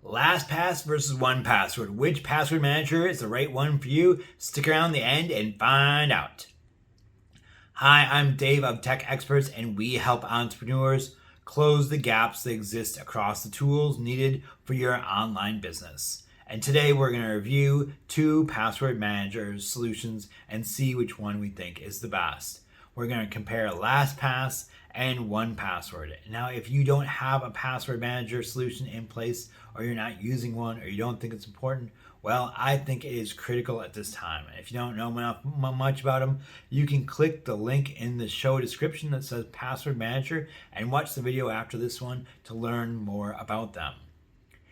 LastPass versus 1Password. Which password manager is the right one for you? Stick around the end and find out. Hi, I'm Dave of Tech Experts, and we help entrepreneurs close the gaps that exist across the tools needed for your online business. And today we're going to review 2 password manager solutions and see which one we think is the best. We're going to compare LastPass and 1Password. Now, if you don't have a password manager solution in place, or you're not using one, or you don't think it's important, well, I think it is critical at this time. And if you don't know much about them, you can click the link in the show description that says Password Manager and watch the video after this one to learn more about them.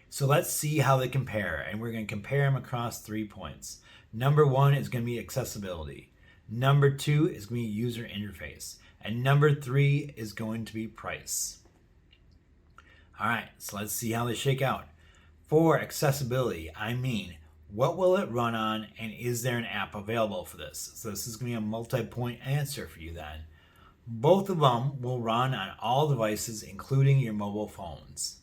So let's see how they compare, and we're going to compare them across 3 points. Number 1 is going to be accessibility. Number 2 is going to be user interface. And number 3 is going to be price. All right, so let's see how they shake out. For accessibility, I mean, what will it run on, and is there an app available for this? So this is going to be a multi-point answer for you then. Both of them will run on all devices, including your mobile phones.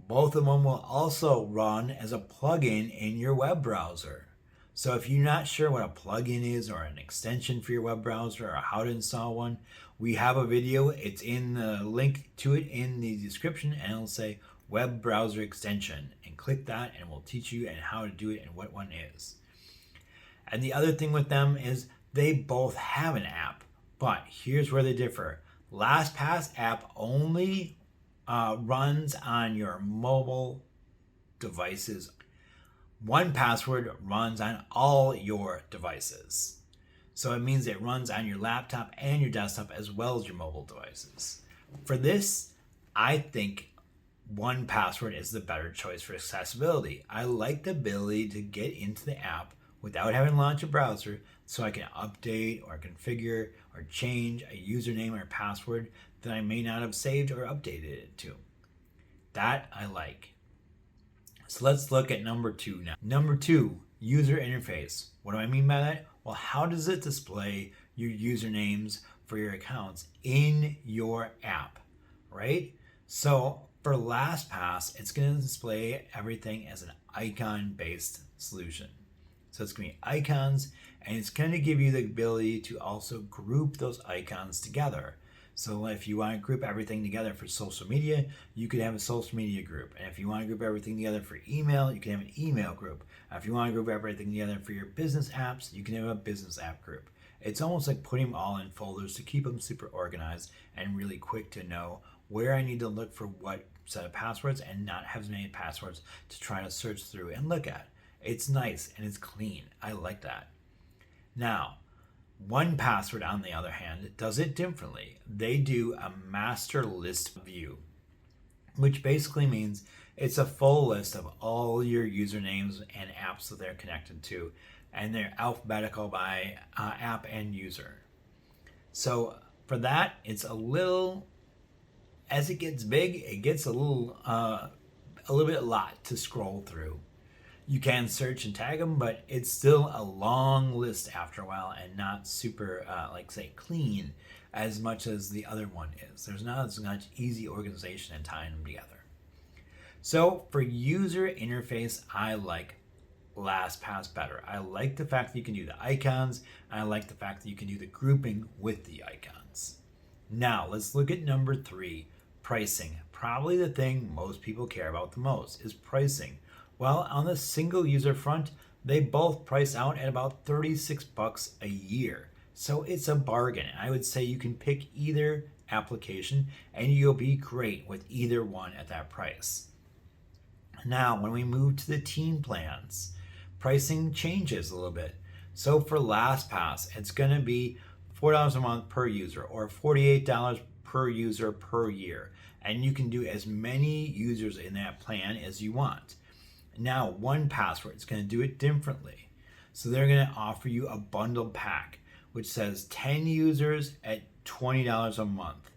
Both of them will also run as a plugin in your web browser. So if you're not sure what a plugin is, or an extension for your web browser, or how to install one, we have a video. It's in the link to it in the description, and it'll say web browser extension, and click that and we'll teach you and how to do it and what one is. And the other thing with them is they both have an app, but here's where they differ. LastPass app only runs on your mobile devices. 1Password runs on all your devices. So it means it runs on your laptop and your desktop as well as your mobile devices. For this, I think 1Password is the better choice for accessibility. I like the ability to get into the app without having to launch a browser, so I can update or configure or change a username or password that I may not have saved or updated it to. That I like. So let's look at number 2 now. Number 2, user interface. What do I mean by that? Well, how does it display your usernames for your accounts in your app, right? So for LastPass, it's going to display everything as an icon-based solution. So it's going to be icons, and it's going to give you the ability to also group those icons together. So if you want to group everything together for social media, you could have a social media group. And if you want to group everything together for email, you can have an email group. If you want to group everything together for your business apps, you can have a business app group. It's almost like putting them all in folders to keep them super organized and really quick to know where I need to look for what set of passwords, and not have as many passwords to try to search through and look at. It's nice and it's clean. I like that. Now, 1Password, on the other hand, does it differently. They do a master list view, which basically means it's a full list of all your usernames and apps that they're connected to, and they're alphabetical by app and user. So for that, it's a little, as it gets big, it gets a little bit a lot to scroll through. You can search and tag them, but it's still a long list after a while, and not super, clean as much as the other one is. There's not as much easy organization and tying them together. So for user interface, I like LastPass better. I like the fact that you can do the icons, and I like the fact that you can do the grouping with the icons. Now, let's look at number 3, pricing. Probably the thing most people care about the most is pricing. Well, on the single user front, they both price out at about $36 a year. So it's a bargain. I would say you can pick either application and you'll be great with either one at that price. Now, when we move to the team plans, pricing changes a little bit. So for LastPass, it's going to be $4 a month per user, or $48 per user per year. And you can do as many users in that plan as you want. Now, 1Password is going to do it differently. So they're going to offer you a bundled pack, which says 10 users at $20 a month.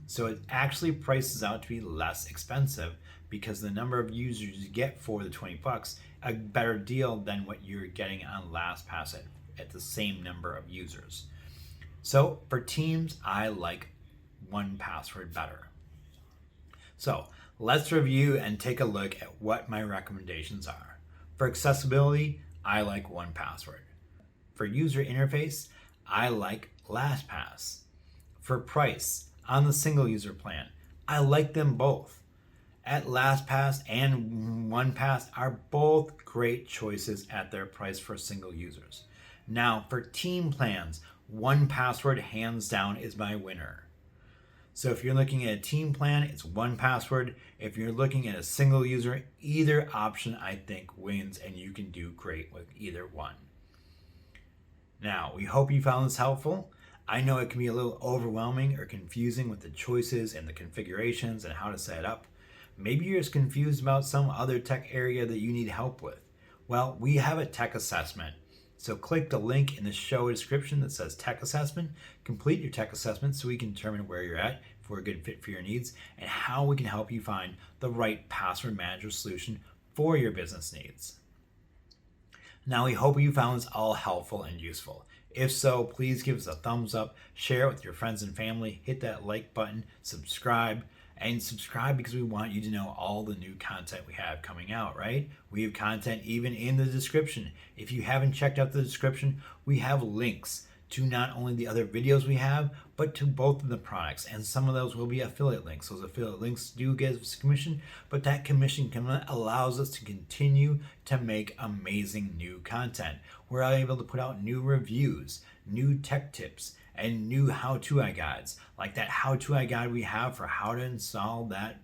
So it actually prices out to be less expensive, because the number of users you get for the $20, a better deal than what you're getting on LastPass at the same number of users. So for teams, I like 1Password better. So Let's review and take a look at what my recommendations are. For accessibility, I like 1Password. For user interface, I like LastPass. For price, on the single user plan, I like them both. At LastPass and 1Pass are both great choices at their price for single users. Now, for team plans, 1Password hands down is my winner. So if you're looking at a team plan, it's 1Password. If you're looking at a single user, either option I think wins, and you can do great with either one. Now, we hope you found this helpful. I know it can be a little overwhelming or confusing with the choices and the configurations and how to set it up. Maybe you're just confused about some other tech area that you need help with. Well, we have a tech assessment. So click the link in the show description that says tech assessment. Complete your tech assessment so we can determine where you're at, if we're a good fit for your needs, and how we can help you find the right password manager solution for your business needs. Now, we hope you found this all helpful and useful. If so, please give us a thumbs up, share it with your friends and family, hit that like button, subscribe because we want you to know all the new content we have coming out, right? We have content even in the description. If you haven't checked out the description, we have links to not only the other videos we have, but to both of the products. And some of those will be affiliate links. Those affiliate links do get us commission, but that commission allows us to continue to make amazing new content. We're able to put out new reviews, new tech tips, and new how-to guides, like that how-to guide we have for how to install that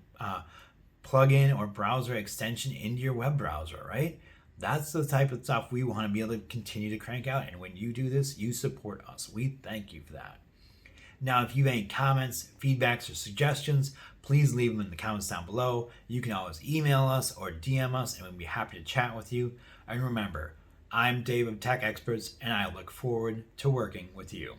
plugin or browser extension into your web browser, right? That's the type of stuff we want to be able to continue to crank out. And when you do this, you support us. We thank you for that. Now, if you have any comments, feedbacks, or suggestions, please leave them in the comments down below. You can always email us or DM us, and we'll be happy to chat with you. And remember, I'm Dave of Tech Experts, and I look forward to working with you.